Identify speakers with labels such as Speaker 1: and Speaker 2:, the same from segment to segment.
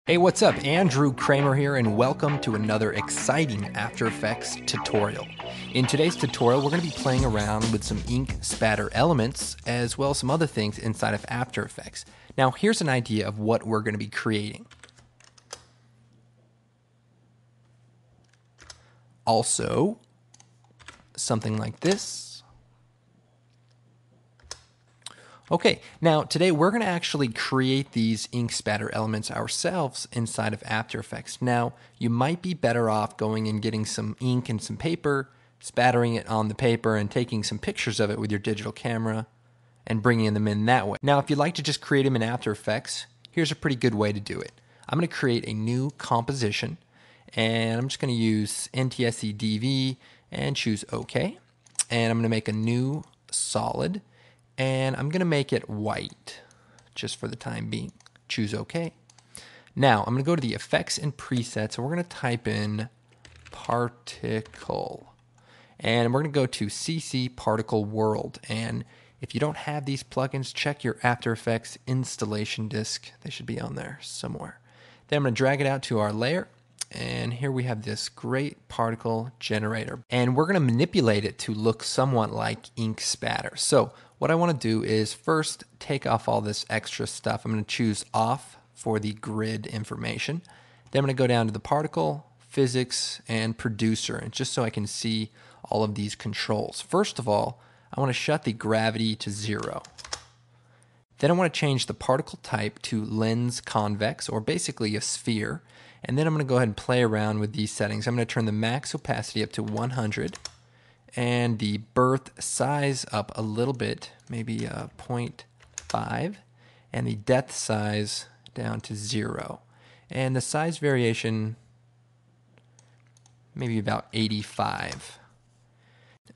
Speaker 1: Hey, what's up? Andrew Kramer here, and welcome to another exciting After Effects tutorial. In today's tutorial, we're going to be playing around with some ink spatter elements, as well as some other things inside of After Effects. Now, here's an idea of what we're going to be creating. Also, something like this. Okay, now today we're going to actually create these ink spatter elements ourselves inside of After Effects. Now, you might be better off going and getting some ink and some paper, spattering it on the paper and taking some pictures of it with your digital camera and bringing them in that way. Now, if you'd like to just create them in After Effects, here's a pretty good way to do it. I'm going to create a new composition, and I'm just going to use NTSC DV and choose OK. And I'm going to make a new solid. And I'm going to make it white just for the time being. Choose OK. Now I'm going to go to the effects and presets, and we're going to type in particle. And we're going to go to CC Particle World. And if you don't have these plugins, check your After Effects installation disk. They should be on there somewhere. Then I'm going to drag it out to our layer. And here we have this great particle generator. And we're going to manipulate it to look somewhat like ink spatter. So what I want to do is first take off all this extra stuff. I'm going to choose off for the grid information. Then I'm going to go down to the particle, physics, and producer, and just so I can see all of these controls. First of all, I want to shut the gravity to 0. Then I want to change the particle type to lens convex, or basically a sphere. And then I'm going to go ahead and play around with these settings. I'm going to turn the max opacity up to 100 and the birth size up a little bit, maybe 0.5, and the depth size down to 0. And the size variation, maybe about 85.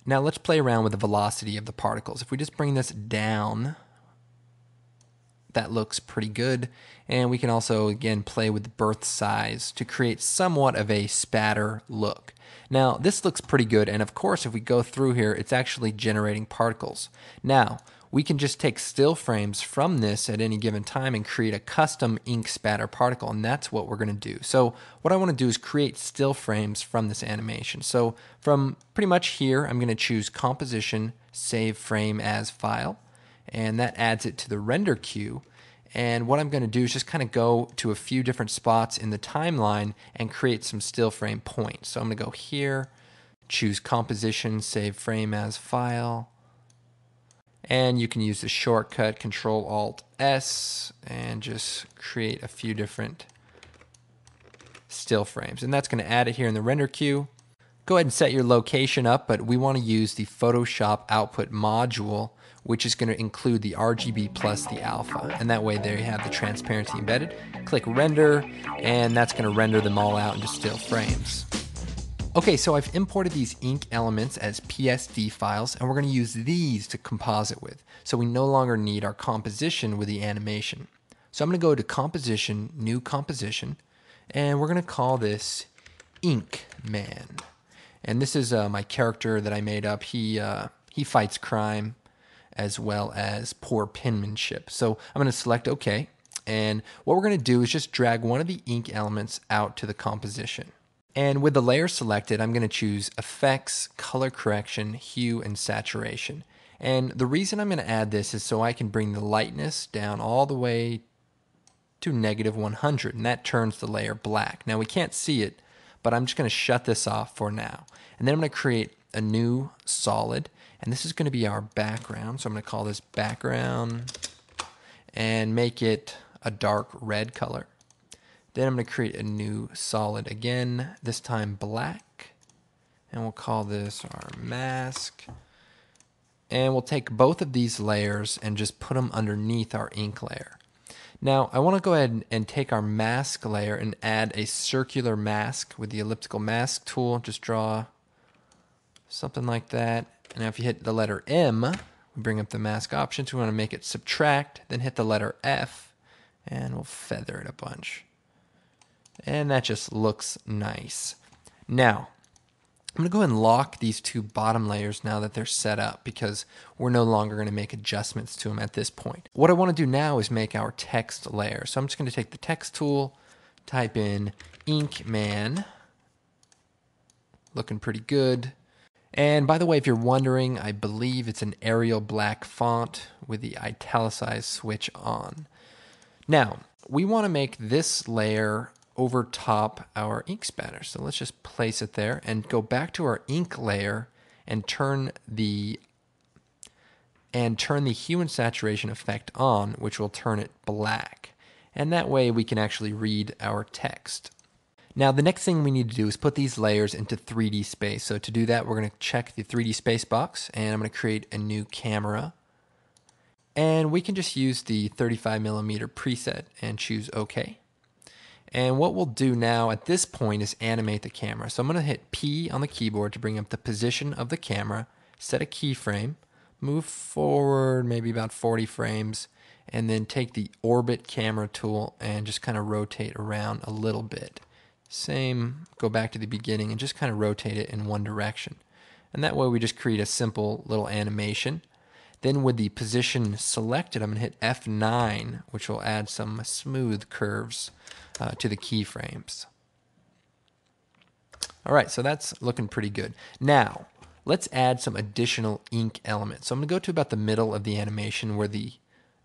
Speaker 1: Now let's play around with the velocity of the particles. If we just bring this down, that looks pretty good. And we can also, again, play with the birth size to create somewhat of a spatter look. Now, this looks pretty good, and of course, if we go through here, it's actually generating particles. Now, we can just take still frames from this at any given time and create a custom ink spatter particle, and that's what we're going to do. So what I want to do is create still frames from this animation. So from pretty much here, I'm going to choose Composition, Save Frame as File, and that adds it to the render queue. And what I'm going to do is just kind of go to a few different spots in the timeline and create some still frame points. So I'm going to go here, choose Composition, Save Frame as File, and you can use the shortcut Control-Alt-S and just create a few different still frames. And that's going to add it here in the render queue. Go ahead and set your location up, but we want to use the Photoshop output module, which is going to include the RGB plus the alpha. And that way there you have the transparency embedded. Click render, and that's going to render them all out into still frames. Okay, so I've imported these ink elements as PSD files, and we're going to use these to composite with. So we no longer need our composition with the animation. So I'm going to go to Composition, New Composition, and we're going to call this Ink Man. And this is my character that I made up. He fights crime as well as poor penmanship. So I'm going to select OK. And what we're going to do is just drag one of the ink elements out to the composition. And with the layer selected, I'm going to choose Effects, Color Correction, Hue, and Saturation. And the reason I'm going to add this is so I can bring the lightness down all the way to -100, and that turns the layer black. Now we can't see it, but I'm just going to shut this off for now. And then I'm going to create a new solid, and this is going to be our background. So I'm going to call this background and make it a dark red color. Then I'm going to create a new solid again, this time black, and we'll call this our mask. And we'll take both of these layers and just put them underneath our ink layer. Now, I want to go ahead and take our mask layer and add a circular mask with the elliptical mask tool. Just draw something like that. And now if you hit the letter M, we bring up the mask options. We want to make it subtract, then hit the letter F, and we'll feather it a bunch. And that just looks nice. Now, I'm going to go ahead and lock these two bottom layers now that they're set up, because we're no longer going to make adjustments to them at this point. What I want to do now is make our text layer. So I'm just going to take the text tool, type in Inkman. Looking pretty good. And by the way, if you're wondering, I believe it's an Arial black font with the italicized switch on. Now, we want to make this layer over top our ink spatter. So let's just place it there and go back to our ink layer and turn the hue and saturation effect on, which will turn it black. And that way we can actually read our text. Now, the next thing we need to do is put these layers into 3D space. So to do that, we're going to check the 3D space box, and I'm going to create a new camera. And we can just use the 35mm preset and choose OK. And what we'll do now at this point is animate the camera. So I'm going to hit P on the keyboard to bring up the position of the camera, set a keyframe, move forward maybe about 40 frames, and then take the orbit camera tool and just kind of rotate around a little bit. Same, go back to the beginning and just kind of rotate it in one direction. And that way we just create a simple little animation. Then with the position selected, I'm going to hit F9, which will add some smooth curves to the keyframes. All right, so that's looking pretty good. Now, let's add some additional ink elements. So I'm going to go to about the middle of the animation where the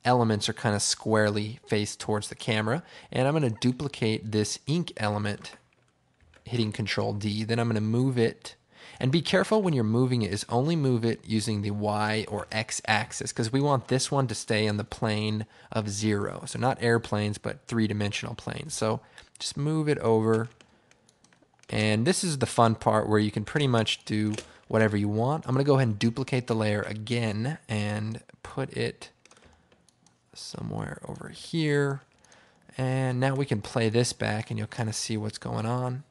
Speaker 1: elements are kind of squarely faced towards the camera, and I'm going to duplicate this ink element, hitting Control D. Then I'm going to move it, and be careful when you're moving it is only move it using the Y or X axis, because we want this one to stay on the plane of 0. So not airplanes, but three-dimensional planes. So just move it over, and this is the fun part where you can pretty much do whatever you want. I'm going to go ahead and duplicate the layer again and put it somewhere over here. And now we can play this back and you'll kind of see what's going on.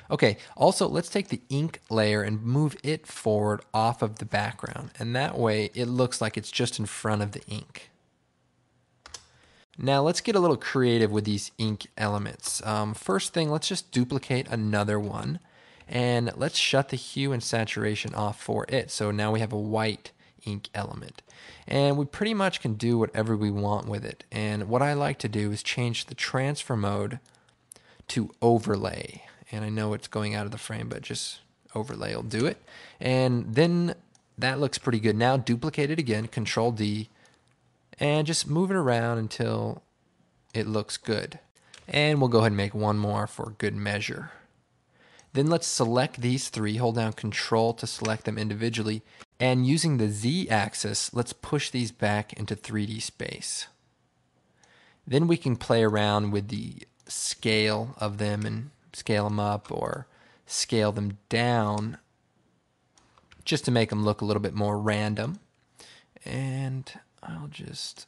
Speaker 1: Okay, also let's take the ink layer and move it forward off of the background. And that way it looks like it's just in front of the ink. Now let's get a little creative with these ink elements. First thing, let's just duplicate another one. And let's shut the hue and saturation off for it. So now we have a white ink element. And we pretty much can do whatever we want with it. And what I like to do is change the transfer mode to overlay. And I know it's going out of the frame, but just overlay will do it. And then that looks pretty good. Now duplicate it again, Control D, and just move it around until it looks good. And we'll go ahead and make one more for good measure. Then let's select these three, hold down Control to select them individually, and using the Z axis, let's push these back into 3D space. Then we can play around with the scale of them and scale them up or scale them down just to make them look a little bit more random. And I'll just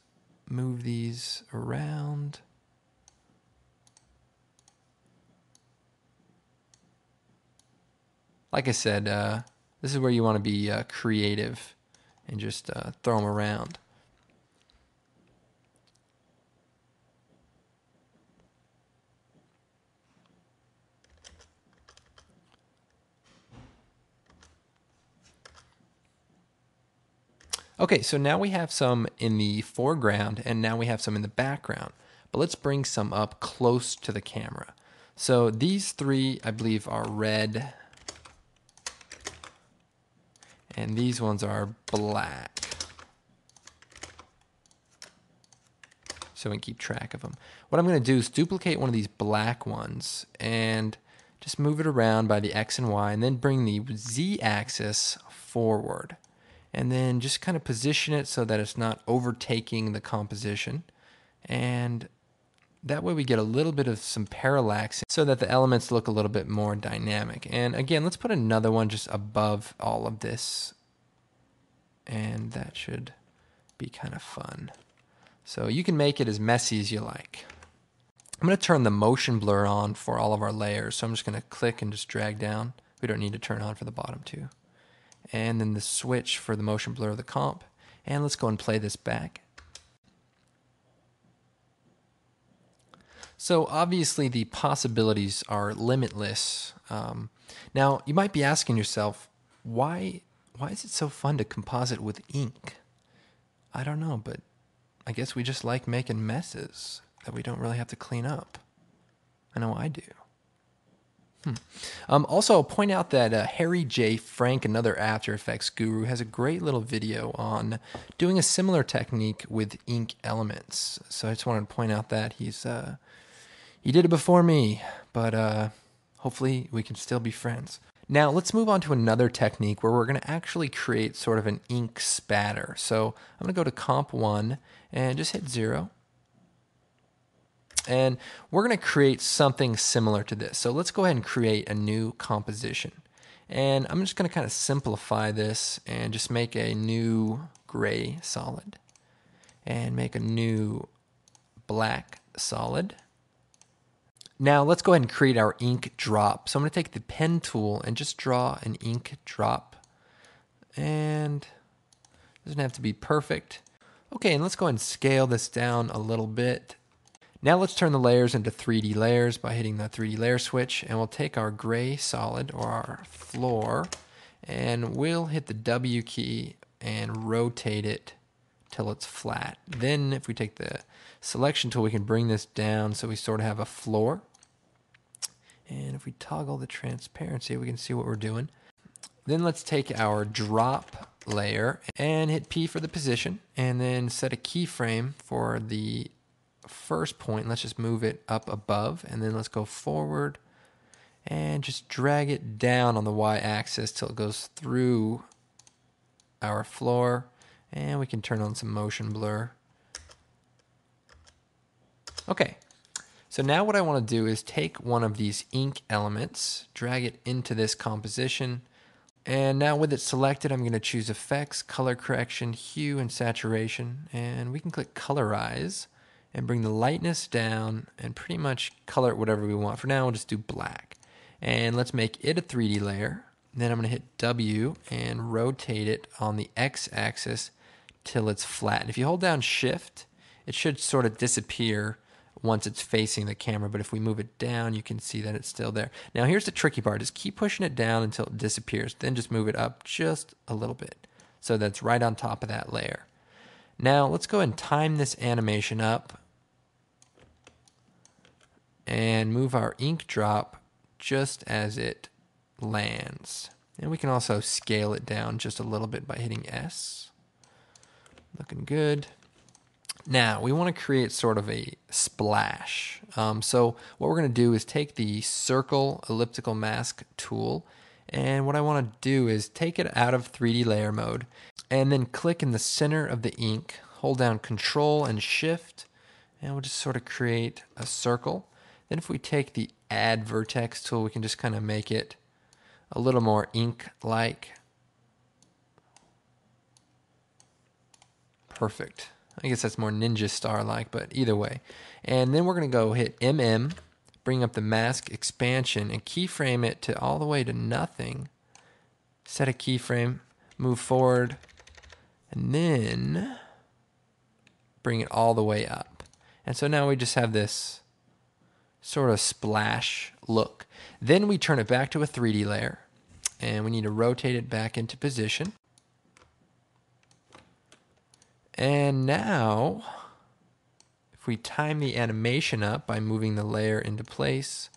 Speaker 1: move these around. Like I said, this is where you want to be creative and just throw them around. Okay, so now we have some in the foreground and now we have some in the background. But let's bring some up close to the camera. So these three, I believe, are red. And these ones are black. So we can keep track of them. What I'm going to do is duplicate one of these black ones and just move it around by the X and Y and then bring the Z axis forward. And then just kind of position it so that it's not overtaking the composition. And that way we get a little bit of some parallax so that the elements look a little bit more dynamic. And again, let's put another one just above all of this. And that should be kind of fun. So you can make it as messy as you like. I'm going to turn the motion blur on for all of our layers. So I'm just going to click and just drag down. We don't need to turn on for the bottom two. And then the switch for the motion blur of the comp. And let's go and play this back. So obviously the possibilities are limitless. Now you might be asking yourself, why is it so fun to composite with ink? I don't know, but I guess we just like making messes that we don't really have to clean up. I know I do. Also, I'll point out that Harry J. Frank, another After Effects guru, has a great little video on doing a similar technique with ink elements. So I just wanted to point out that he did it before me, but hopefully we can still be friends. Now let's move on to another technique where we're going to actually create sort of an ink spatter. So I'm going to go to Comp 1 and just hit 0. And we're going to create something similar to this. So let's go ahead and create a new composition. And I'm just going to kind of simplify this and just make a new gray solid. And make a new black solid. Now let's go ahead and create our ink drop. So I'm going to take the pen tool and just draw an ink drop. And it doesn't have to be perfect. Okay, and let's go ahead and scale this down a little bit. Now let's turn the layers into 3D layers by hitting the 3D layer switch, and we'll take our gray solid or our floor and we'll hit the W key and rotate it till it's flat. Then if we take the selection tool, we can bring this down so we sort of have a floor. And if we toggle the transparency, we can see what we're doing. Then let's take our drop layer and hit P for the position, and then set a keyframe for the first point. Let's just move it up above, and then let's go forward and just drag it down on the y-axis till it goes through our floor, and we can turn on some motion blur. Okay, so now what I want to do is take one of these ink elements, drag it into this composition, and now with it selected, I'm going to choose Effects, Color Correction, Hue, and Saturation, and we can click Colorize and bring the lightness down and pretty much color it whatever we want. For now, we'll just do black. And let's make it a 3D layer. Then I'm going to hit W and rotate it on the X-axis till it's flat. And if you hold down Shift, it should sort of disappear once it's facing the camera. But if we move it down, you can see that it's still there. Now here's the tricky part. Just keep pushing it down until it disappears. Then just move it up just a little bit so that's right on top of that layer. Now let's go ahead and time this animation up and move our ink drop just as it lands. And we can also scale it down just a little bit by hitting S. Looking good. Now we want to create sort of a splash. So what we're going to do is take the circle elliptical mask tool, and what I want to do is take it out of 3D layer mode and then click in the center of the ink, hold down Control and Shift, and we'll just sort of create a circle. Then if we take the Add Vertex tool, we can just kind of make it a little more ink-like. Perfect. I guess that's more Ninja Star-like, but either way. And then we're going to go hit MM, bring up the mask expansion, and keyframe it to all the way to nothing. Set a keyframe, move forward, and then bring it all the way up. And so now we just have this sort of splash look. Then we turn it back to a 3D layer, and we need to rotate it back into position. And now, if we time the animation up by moving the layer into place,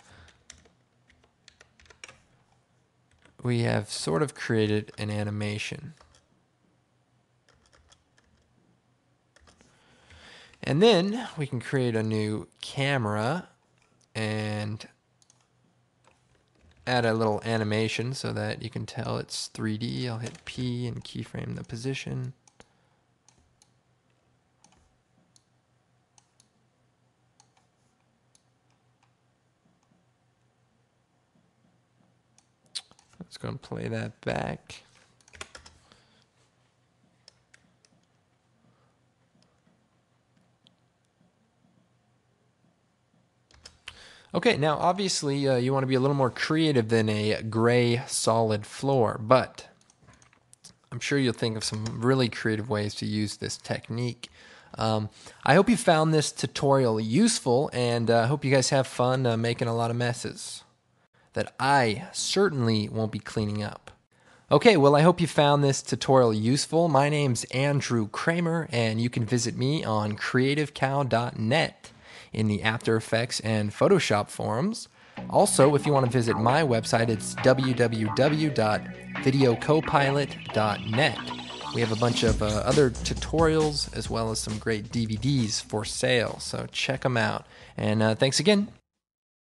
Speaker 1: we have sort of created an animation. And then we can create a new camera and add a little animation so that you can tell it's 3D. I'll hit P and keyframe the position. Let's go and play that back. Okay, now obviously you want to be a little more creative than a gray solid floor, but I'm sure you'll think of some really creative ways to use this technique. I hope you found this tutorial useful, and I hope you guys have fun making a lot of messes that I certainly won't be cleaning up. Okay, well, I hope you found this tutorial useful. My name's Andrew Kramer, and you can visit me on creativecow.net in the After Effects and Photoshop forums. Also, if you want to visit my website, it's www.videocopilot.net. We have a bunch of other tutorials as well as some great DVDs for sale, so check them out. And thanks again.